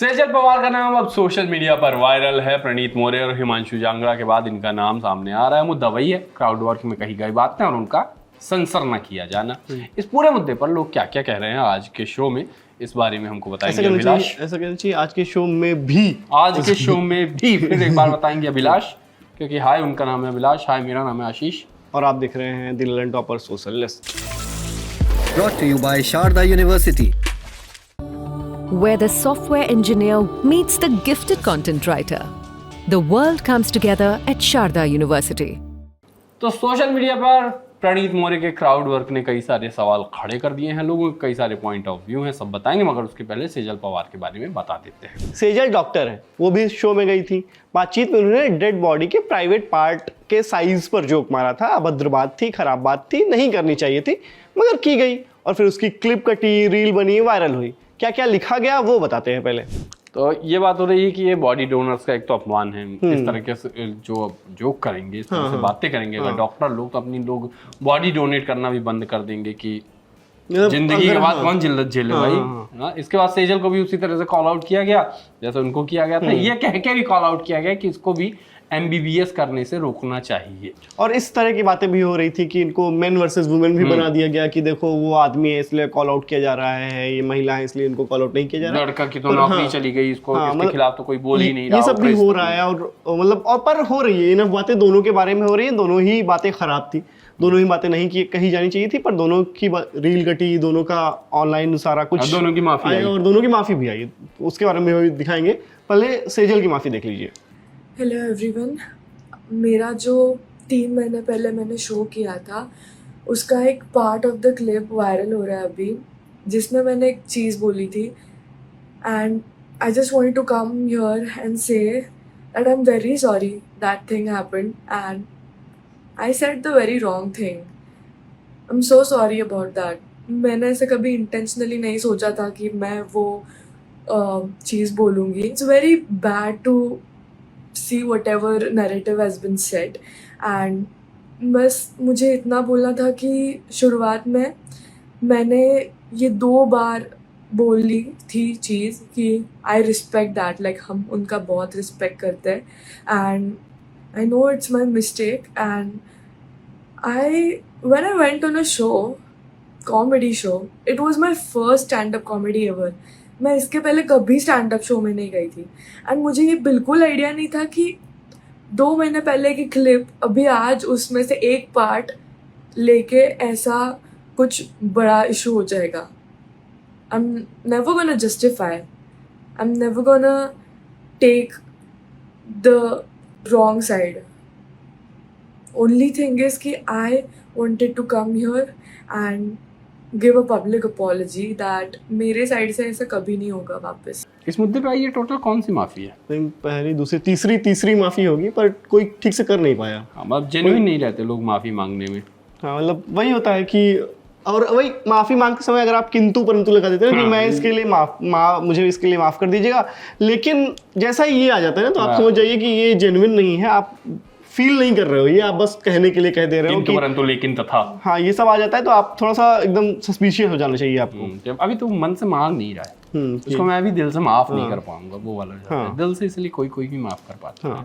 सेजल पवार का नाम अब सोशल मीडिया पर वायरल है। प्रणीत मौर्य और हिमांशु जांगड़ा के बाद इनका नाम सामने आ रहा है। मुद्दा वही है, क्राउड वर्क में कही गई बातें और उनका सेंसर न किया जाना। इस पूरे मुद्दे पर लोग क्या क्या कह रहे हैं आज के शो में, इस बारे में हमको बताएंगे अभिलाष। ऐसा कहना चाहिए आज के शो में भी फिर एक बार बताएंगे अभिलाष, क्योंकि हाय उनका नाम है अभिलाष, हाय मेरा नाम है आशीष और आप देख रहे हैं the learn topper social list. Brought to you by Sharda University, where the software engineer meets the gifted content writer. The world comes together at Sharda University. तो सोशल मीडिया पर प्रणीत मौर्य के क्राउड वर्क ने कई सारे सवाल खड़े कर दिए हैं लोगों के, कई सारे पॉइंट ऑफ व्यू हैं, सब बताएंगे, मगर उसके पहले सेजल पवार के बारे में बता देते हैं। सेजल डॉक्टर है, वो भी इस शो में गई थी। बातचीत में उन्होंने डेड बॉडी के प्राइवेट पार्ट के साइज पर जोक मारा था। अभद्र बात थी, खराब बात थी, नहीं करनी चाहिए थी, मगर की गई और फिर उसकी क्लिप कटी, रील बनी, वायरल हुई। क्या क्या लिखा गया वो बताते हैं पहले। तो ये बात हो रही है कि ये बॉडी डोनर्स का एक तो अपमान है। इस तरह से जो जोक करेंगे, इस तरह से बातें करेंगे अगर डॉक्टर लोग, तो अपनी लोग बॉडी डोनेट करना भी बंद कर देंगे कि जिंदगी के बाद कौन जिल्लत झेले भाई। इसके बाद सेजल को भी उसी तरह से कॉल आउट किया गया जैसे उनको किया गया था। ये कह के भी कॉल आउट किया गया कि इसको भी MBBS करने से रोकना चाहिए। और इस तरह की बातें भी हो रही थी कि इनको मेन वर्सेस वुमेन भी बना दिया गया कि देखो वो आदमी है इसलिए कॉल आउट किया जा रहा है, ये महिला है इसलिए इनको कॉल आउट नहीं किया जा रहा है। लड़का की तो नौकरी चली गई, इसको इसके खिलाफ तो कोई बोल ही नहीं रहा। ये सब भी हो रहा है और मतलब और पर हो रही है, इन बातें दोनों के बारे में हो रही है। दोनों ही बातें खराब थी, दोनों ही बातें नहीं कही जानी चाहिए थी, पर दोनों की रील कटी, दोनों का ऑनलाइन सारा कुछ, दोनों की माफी आई और दोनों की माफी भी आई। उसके बारे में भी दिखाएंगे। पहले सेजल की माफी देख लीजिए। हेलो एवरीवन, मेरा जो 3 महीने पहले मैंने शो किया था उसका एक part of the clip viral हो रहा है अभी, जिसमें मैंने एक चीज़ बोली थी and I just wanted to come here and say that I am very sorry that thing happened and I said the very wrong thing. I am so sorry about that. मैंने ऐसे कभी इंटेंशनली नहीं सोचा था कि मैं वो चीज़ बोलूँगी। It's very bad to see whatever narrative has been said and बस मुझे इतना बोलना था कि शुरुआत में मैंने ये 2 बार बोली थी चीज़ कि आई रिस्पेक्ट दैट, लाइक हम उनका बहुत रिस्पेक्ट करते हैं and I know it's my mistake and when I went on a show, comedy show, it was my first stand-up comedy ever. मैं इसके पहले कभी स्टैंड अप शो में नहीं गई थी एंड मुझे ये बिल्कुल आइडिया नहीं था कि 2 महीने पहले की क्लिप अभी आज उसमें से एक पार्ट लेके ऐसा कुछ बड़ा इशू हो जाएगा। I am never gonna justify, I am never gonna take the wrong side. Only thing is कि I wanted to come here and give a public apology that मेरे साइड से ऐसा कभी नहीं होगा वापस। इस मुद्दे पे ये टोटल कौन सी माफी है? पहली, दूसरी, तीसरी माफी होगी, पर कोई ठीक से कर नहीं पाया। मतलब जेन्युइन नहीं रहते लोग माफी मांगने में। हाँ, मतलब वही होता है कि और वही माफी मांगते समय अगर आप किंतु परंतु लगा देते हैं कि मैं इसके लिए मुझे इसके लिए माफ कर दीजिएगा, लेकिन जैसा ही ये आ जाता है ना तो आप समझ जाइए कि ये जेन्युइन नहीं है, आप फील नहीं कर रहे हो, ये आप बस कहने के लिए कह दे रहे हो कि परंतु लेकिन तथा। हाँ, ये सब आ जाता है तो आप थोड़ा सा एकदम सस्पिशियस हो जाना चाहिए आपको। जब अभी तो मन से मांग नहीं रहा है, इसको मैं अभी दिल से माफ नहीं कर पाऊंगा, वो वाला दिल से इसलिए कोई भी माफ कर पाता है।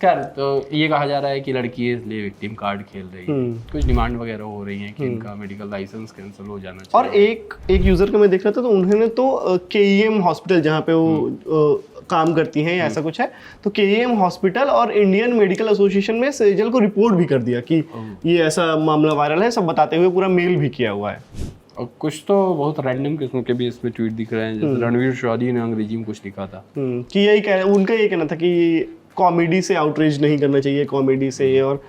खैर, तो ये कहा जा रहा है कि लड़की इसलिए विक्टिम कार्ड खेल रही है, कुछ डिमांड वगैरह हो रही है कि इनका मेडिकल लाइसेंस कैंसिल हो जाना चाहिए। और एक यूजर का मैं देख रहा था तो उन्होंने तो KEM हॉस्पिटल जहाँ पे वो काम करती हैं या ऐसा कुछ है, तो KEM हॉस्पिटल और इंडियन मेडिकल एसोसिएशन में सेजल को रिपोर्ट भी कर दिया कि ये ऐसा मामला वायरल है, सब बताते हुए पूरा मेल भी किया हुआ है। और कुछ तो बहुत रैंडम किस्म के भी इसमें ट्वीट दिख रहे हैं, जैसे रणवीर चौधरी ने अंग्रेजी में कुछ लिखा था कि यही उनका ये कहना था कि कॉमेडी से आउटरीच नहीं करना चाहिए, कॉमेडी से, और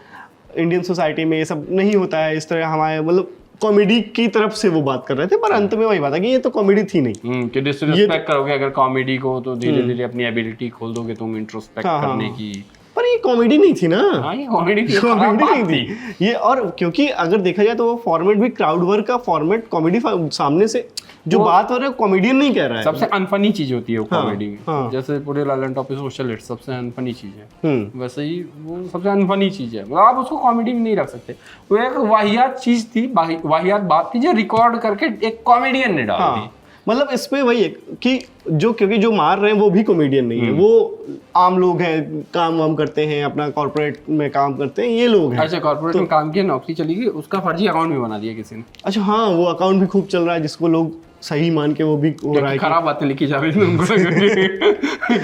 इंडियन सोसाइटी में ये सब नहीं होता है इस तरह। हमारे मतलब कॉमेडी की तरफ से वो बात कर रहे थे, पर अंत में वही बात है कि ये तो कॉमेडी थी नहीं। कि डिसरिस्पेक्ट करोगे अगर कॉमेडी को तो धीरे धीरे अपनी एबिलिटी खोल दोगे तुम इंट्रोस्पेक्ट करने की। पर ये कॉमेडी नहीं थी ना। हाँ, ये कॉमेडी नहीं थी ये। और क्योंकि अगर देखा जाए तो वो फॉर्मेट भी क्राउड वर्क का फॉर्मेट, कॉमेडी सामने से जो बात हो रहा है कॉमेडियन नहीं कह रहा है। सबसे अनफनी चीज होती है वो कॉमेडी में। जैसे पूरे लर्न टॉपर सोशल लिस्ट सबसे अनफनी चीज है, वैसे ही वो सबसे अनफनी चीज है। मतलब आप उसको कॉमेडी में नहीं रख सकते। वो एक वाहियात चीज थी, वाहियात बात थी जो रिकॉर्ड करके एक कॉमेडियन ने डाल दी। मतलब इसमें वही है कि क्योंकि जो मार रहे हैं वो भी कॉमेडियन नहीं है, वो आम लोग हैं, काम वाम करते हैं, अपना कॉर्पोरेट में काम करते हैं, ये लोग हैं। अच्छा, कॉर्पोरेट में काम किया, नौकरी चली गई, उसका फर्जी अकाउंट भी बना दिया किसी ने। अच्छा हाँ, वो अकाउंट भी खूब चल रहा है जिसको लोग सही मान के वो भी हो रहा है। खराब बातें लिखी जा रही है उनको।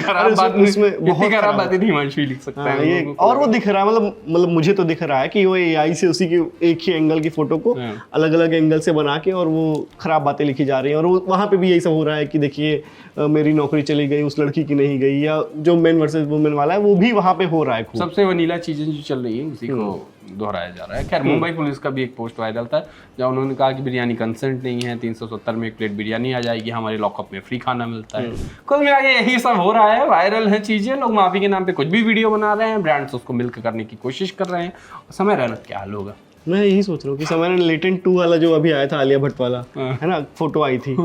खराब बात उसमें बहुत खराब बातें नहीं हिमांशु लिख सकता है ये, और वो दिख रहा है, मतलब मुझे तो दिख रहा है कि वो एआई से उसी की एक ही एंगल की फोटो को अलग अलग एंगल से बना के और वो खराब बातें लिखी जा रही हैं। और वो वहाँ पे भी यही सब हो रहा है कि देखिए मेरी नौकरी चली गई, उस लड़की की नहीं गई, या जो मेन वर्सेस वुमेन वाला है वो भी वहाँ पे हो रहा है। सबसे वनीला चीजें जो चल रही है उसी को दोहराया जा रहा है। खैर, मुंबई पुलिस का भी एक पोस्ट वायरल था जहाँ उन्होंने कहा कि बिरयानी कंसेंट नहीं है, 370 में एक प्लेट बिरयानी आ जाएगी, हमारे लॉकअप में फ्री खाना मिलता है। कुल मिला के यही सब हो रहा है, वायरल है चीजें, लोग माफी के नाम पे कुछ भी वीडियो बना रहे हैं, ब्रांड्स उसको मिल्क करने की कोशिश कर रहे हैं। समय रहना क्या हाल होगा। मैं यही सोच रहा हूँ कि समय लेटेंट 2 वाला जो अभी आया था, आलिया भट्ट वाला है ना, फोटो आई थी,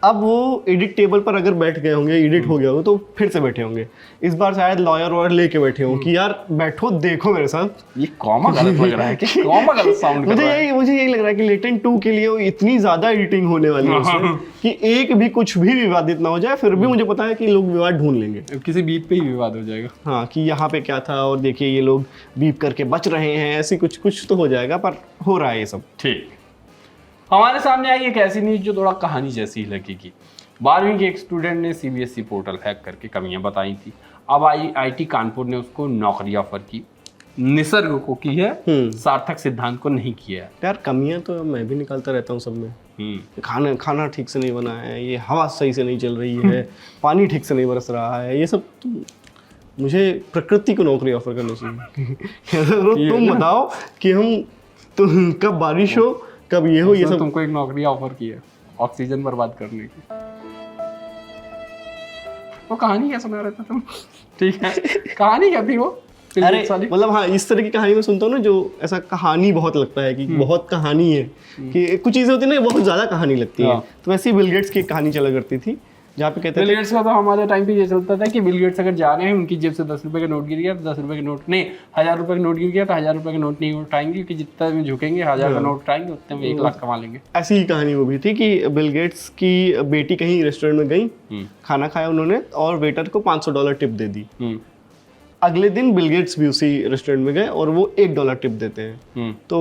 अब वो एडिट टेबल पर अगर बैठ गए होंगे, एडिट हो गया होगा तो फिर से बैठे होंगे। इस बार शायद लॉयर वॉयर लेके बैठे हों कि यार बैठो देखो मेरे साथ। ये कॉमा गलत लग रहा है कि कॉमा गलत साउंड कर रहा है। मुझे यही लग रहा है कि लेटेंट 2 के लिए वो इतनी ज्यादा एडिटिंग होने वाली है उसमें कि एक भी कुछ भी विवादित ना हो जाए। फिर भी मुझे पता है कि लोग विवाद ढूंढ लेंगे, किसी बीप पे ही विवाद हो जाएगा। हाँ, कि यहाँ पे क्या था और देखिए ये लोग बीप करके बच रहे हैं, ऐसी कुछ तो हो जाएगा। पर हो रहा है ये सब। ठीक, हमारे सामने आई एक ऐसी न्यूज जो थोड़ा कहानी जैसी ही लगेगी। 12वीं के एक स्टूडेंट ने सीबीएसई पोर्टल हैक करके कमियां बताई थी। अब आईआईटी कानपुर ने उसको नौकरी ऑफर की। निसर्ग को की है, सार्थक सिद्धांत को नहीं किया है। यार कमियां तो मैं भी निकालता रहता हूँ सब में। खाना ठीक से नहीं बना है, ये हवा सही से नहीं चल रही है, पानी ठीक से नहीं बरस रहा है, ये सब मुझे प्रकृति को नौकरी ऑफर करनी चाहिए। तुम बताओ कि तुम कब बारिश हो, कब ये हो, ये सब। तुमको एक नौकरी ऑफर की है ऑक्सीजन बर्बाद करने की। वो कहानी क्या सुना रहे थे तुम? ठीक है, कहानी क्या थी वो? अरे मतलब हाँ, इस तरह की कहानी मैं सुनता हूँ ना, जो ऐसा कहानी बहुत लगता है कि बहुत कहानी है, कि कुछ चीजें होती है ना बहुत ज्यादा कहानी लगती है। तो वैसे ही बिल गेट्स की एक कहानी चला करती थी जहाँ पे कहते थे, बिल गेट्स का तो हमारे टाइम पे ये चलता था कि बिल गेट्स अगर जा रहे हैं, उनकी जेब से 10 रुपए का नोट गिर गया तो 10 रुपए का नोट नहीं, 1000 रुपए का नोट गिर गया तो 1000 रुपए का नोट नहीं उठाएंगे, क्योंकि जितना में झुकेंगे 1000 का नोट उठाएंगे उतने में 1 लाख कमा लेंगे। ऐसी ही कहानी वो भी थी कि बिल गेट्स की बेटी कहीं रेस्टोरेंट में गई, खाना खाया उन्होंने और वेटर को $500 टिप दे दी। अगले दिन बिल गेट्स भी उसी रेस्टोरेंट में गए और वो $1 टिप देते हैं। तो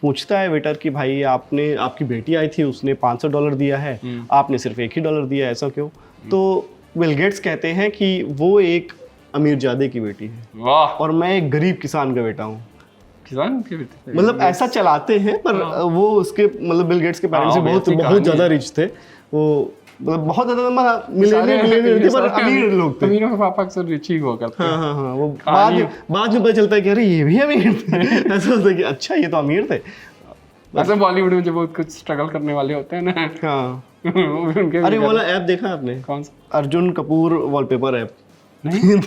पूछता है वेटर कि भाई आपकी बेटी आई थी, उसने $500 दिया है, आपने सिर्फ $1 दिया, ऐसा क्यों? तो बिल गेट्स कहते हैं कि वो एक अमीरजादे की बेटी है और मैं एक गरीब किसान का बेटा हूँ। किसान के बेटे मतलब ऐसा चलाते हैं, पर वो उसके मतलब बिल गेट्स के पेरेंट्स बहुत ज्यादा रिच थे, वो मतलब बहुत ज्यादा मिलियनर थे, पर अमीर लोग थे। अमीरों के पापा अक्सर रिच ही हुआ करते हैं। हाँ, वो बाद में पता चलता है कि अरे ये भी अमीर थे। ऐसा होता है कि अच्छा ये तो अमीर थे। वैसे बॉलीवुड में जो बहुत कुछ स्ट्रगल करने वाले होते हैं ना, हाँ अरे वो वाला ऐप देखा आपने? कौन सा? Arjun Kapoor wallpaper app. नहीं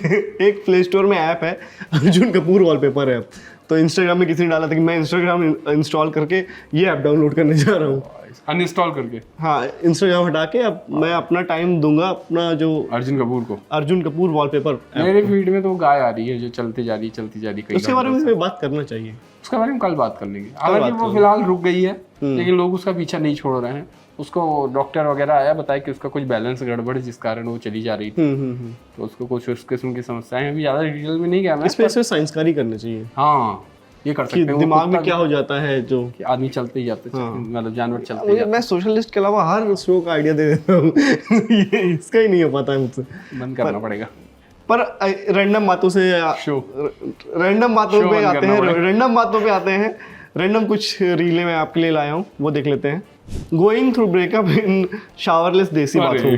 एक प्ले स्टोर में ऐप है अर्जुन कपूर वॉलपेपर ऐप। तो इंस्टाग्राम में किसी ने डाला था कि मैं इंस्टाग्राम इंस्टॉल करके ये ऐप डाउनलोड करने जा रहा हूँ, अनइंस्टॉल करके। हाँ, इंस्टाग्राम हटा के अब मैं अपना टाइम दूंगा अपना जो अर्जुन कपूर वॉलपेपर। मेरे फीड में तो गाय आ रही है जो चलती जा रही। उसके बारे में बात करना चाहिए, उसके बारे में कल बात कर लेंगे। हालांकि वो फिलहाल रुक गई है, लेकिन लोग उसका पीछा नहीं छोड़ रहे हैं। उसको डॉक्टर वगैरह आया, बताया कि उसका कुछ बैलेंस गड़बड़ है जिस कारण वो चली जा रही थी। तो उसको कुछ उस किस्म की समस्याएं, अभी ज्यादा डिटेल में नहीं गया मैं। इस पे संस्कारी करने चाहिए। हाँ, ये कर सकते हैं। दिमाग में क्या हो जाता है जो आदमी चलते ही जाते, मतलब जानवर चलते ही जाते। मैं सोशलिस्ट के अलावा हर शो का आइडिया दे देता हूँ। इसका ही नहीं हो पाता है मुझसे, बंद करना पड़ेगा। पर रैंडम बातों से रैंडम बातों पे आते हैं। रैंडम कुछ रीलें मैं आपके लिए लाया हूँ, वो देख लेते हैं। गोइंग थ्रू ब्रेकअप इन शावरलेस देसी बाथरूम,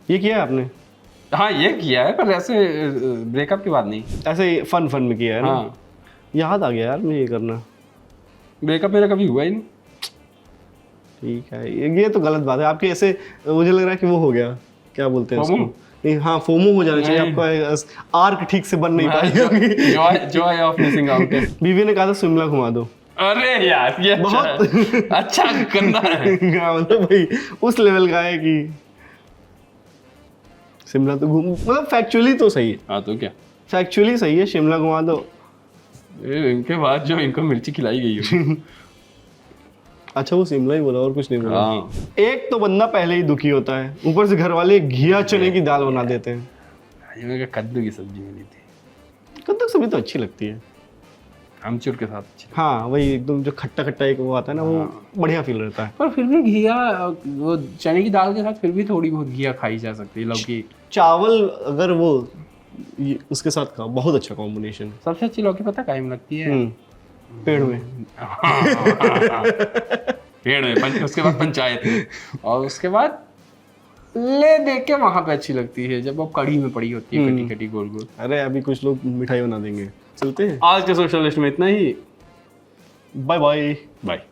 ये किया है आपने? हाँ, ये किया है, पर ऐसे ब्रेकअप के बाद नहीं, ऐसे फन में किया है ना। हाँ। याद आ गया यार मुझे ये करना। ब्रेकअप मेरा कभी हुआ ही नहीं। ठीक है, ये तो गलत बात है आपके। ऐसे मुझे लग रहा है कि वो हो गया, क्या बोलते हैं उसको? नहीं, हाँ, फोमो हो जाना चाहिए आपका। आर्क ठीक से बन नहीं पाई। Joy of missing out. बीवी ने कहा था शिमला घुमा दो। अरे यार, ये बहुत अच्छा करना है। मतलब भाई उस लेवल का है कि शिमला तो घूम, मतलब फैक्चुअली तो सही है। हाँ, तो क्या फैक्चुअली सही है, शिमला घुमा दो। इनके बाद जो इनको मिर्ची खिलाई गई है। अच्छा वो शिमला ही बोला और कुछ नहीं बोला। हाँ एक तो बंदा पहले ही दुखी होता है, ऊपर से घर वाले घिया चने की दाल बना देते हैं। मैंने कहा कद्दू की सब्जी बनी थी, कद्दू की सब्जी तो अच्छी लगती है। आमचूर के साथ अच्छी। हाँ वही एकदम जो खट्टा खट्टा एक वो आता है ना, वो बढ़िया फील रहता है। पर फिर भी घिया, वो चने की दाल के साथ फिर भी थोड़ी बहुत घिया खाई जा सकती है। लौकी, चावल अगर वो उसके साथ खाओ, बहुत अच्छा कॉम्बिनेशन। सबसे अच्छी लौकी पता कायम लगती है पेड़ में। पेड़ में उसके बाद पंचायत, और उसके बाद ले दे के वहां पे अच्छी लगती है जब वो कड़ी में पड़ी होती है, कटी कटी गोल गोल। अरे अभी कुछ लोग मिठाई बना देंगे, चलते हैं। आज के सोशल लिस्ट में इतना ही। Bye bye. बाय।